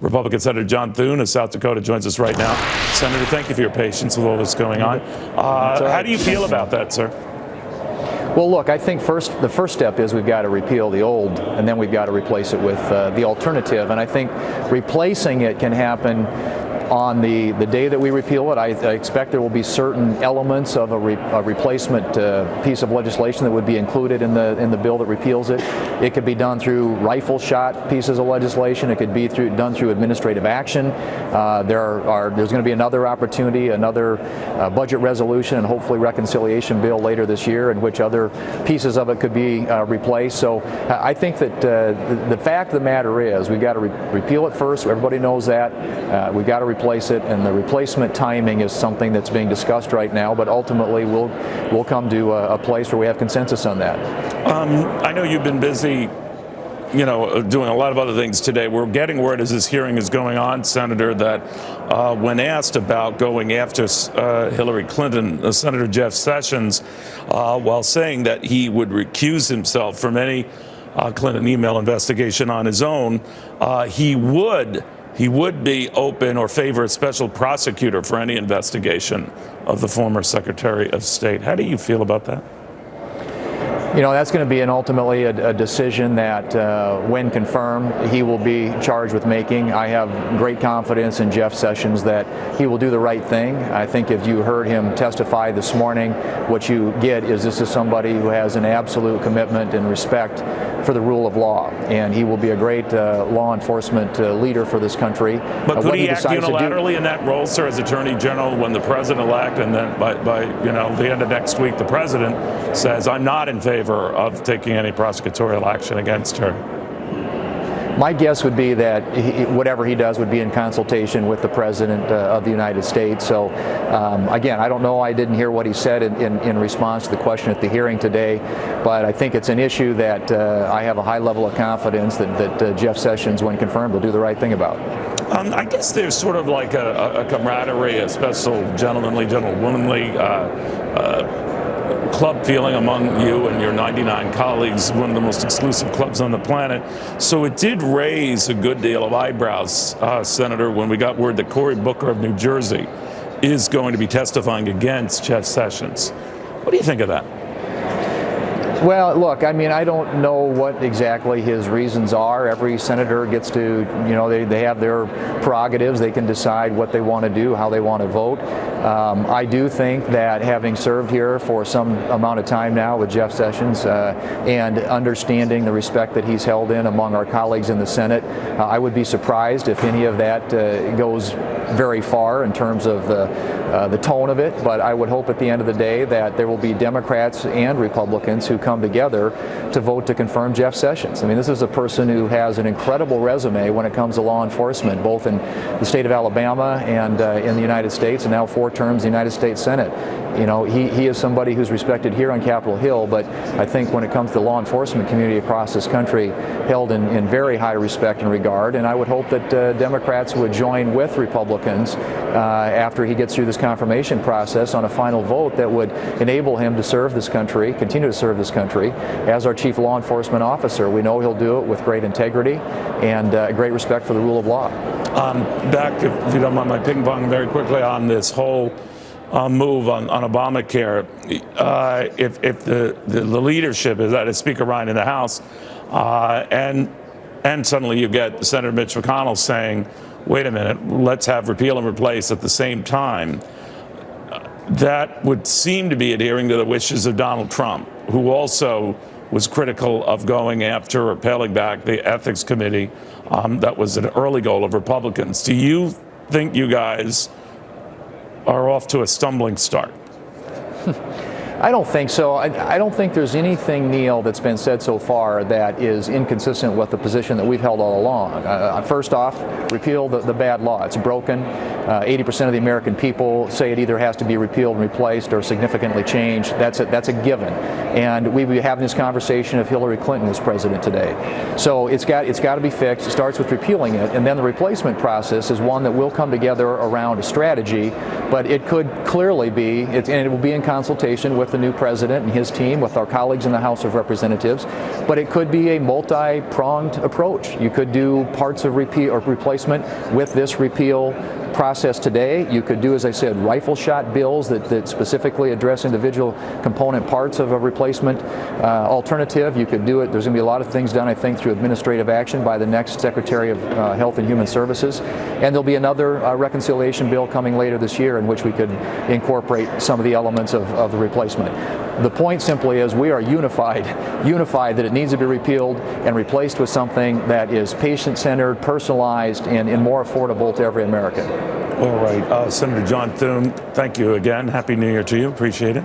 Republican Senator John Thune of South Dakota joins us right now. Senator, thank you for your patience with all this going on. How do you feel about that, sir? Well, look, I think the first step is we've got to repeal the old, and then we've got to replace it with the alternative. And I think replacing it can happen on the day that we repeal it. I expect there will be certain elements of a replacement piece of legislation that would be included in the bill that repeals it. It could be done through rifle shot pieces of legislation. It could be done through administrative action. There's going to be another opportunity, another budget resolution, and hopefully reconciliation bill later this year, in which other pieces of it could be replaced. So I think that the fact of the matter is we've got to repeal it first. Everybody knows that. We've got to replace it, and the replacement timing is something that's being discussed right now, but ultimately we'll come to a place where we have consensus on that. I know you've been busy, doing a lot of other things today. We're getting word as this hearing is going on, Senator, that when asked about going after Hillary Clinton, Senator Jeff Sessions, while saying that he would recuse himself from any Clinton email investigation on his own, he would be open or favor a special prosecutor for any investigation of the former Secretary of State. How do you feel about that? That's going to be ultimately a decision that, when confirmed, he will be charged with making. I have great confidence in Jeff Sessions that he will do the right thing. I think if you heard him testify this morning, what you get is this is somebody who has an absolute commitment and respect for the rule of law, and he will be a great law enforcement leader for this country. But could he act unilaterally in that role, sir, as Attorney General, when the president-elect, and then by the end of next week, the president says, I'm not in favor of taking any prosecutorial action against her? My guess would be that whatever he does would be in consultation with the President of the United States. So, again, I don't know. I didn't hear what he said in response to the question at the hearing today, but I think it's an issue that I have a high level of confidence that Jeff Sessions, when confirmed, will do the right thing about. I guess there's sort of like a camaraderie, a special gentlemanly, gentlewomanly club feeling among you and your 99 colleagues, one of the most exclusive clubs on the planet. So it did raise a good deal of eyebrows, Senator, when we got word that Cory Booker of New Jersey is going to be testifying against Jeff Sessions. What do you think of that? Well, look, I mean, I don't know what exactly his reasons are. Every senator gets to, they have their prerogatives. They can decide what they want to do, how they want to vote. I do think that having served here for some amount of time now with Jeff Sessions and understanding the respect that he's held in among our colleagues in the Senate, I would be surprised if any of that goes very far in terms of the tone of it. But I would hope at the end of the day that there will be Democrats and Republicans who come together to vote to confirm Jeff Sessions. I mean, this is a person who has an incredible resume when it comes to law enforcement, both in the state of Alabama and in the United States, and now 4 terms in the United States Senate. He is somebody who's respected here on Capitol Hill, but I think when it comes to the law enforcement community across this country, held in very high respect and regard. And I would hope that Democrats would join with Republicans after he gets through this confirmation process on a final vote that would enable him to serve this country, continue to serve this country as our chief law enforcement officer. We know he'll do it with great integrity and great respect for the rule of law. Back, if you don't mind my ping pong very quickly on this whole move on Obamacare. If the leadership is that is Speaker Ryan in the House, and suddenly you get Senator Mitch McConnell saying, wait a minute, let's have repeal and replace at the same time, that would seem to be adhering to the wishes of Donald Trump, who also was critical of going after or peeling back the ethics committee. That was an early goal of Republicans. Do you think you guys are off to a stumbling start? I don't think so. I don't think there's anything, Neil, that's been said so far that is inconsistent with the position that we've held all along. First off, repeal the bad law. It's broken. 80% of the American people say it either has to be repealed and replaced or significantly changed. That's a given. And we'd be having this conversation if Hillary Clinton was president today. So it's got to be fixed. It starts with repealing it, and then the replacement process is one that will come together around a strategy. But it could clearly be, and it will be in consultation with with the new president and his team, with our colleagues in the House of Representatives. But it could be a multi-pronged approach. You could do parts of repeal or replacement with this repeal process today. You could do, as I said, rifle shot bills that specifically address individual component parts of a replacement alternative. You could do it. There's going to be a lot of things done, I think, through administrative action by the next Secretary of Health and Human Services. And there'll be another reconciliation bill coming later this year in which we could incorporate some of the elements of the replacement. The point simply is we are unified that it needs to be repealed and replaced with something that is patient-centered, personalized, and more affordable to every American. All right. Senator John Thune, thank you again. Happy New Year to you. Appreciate it.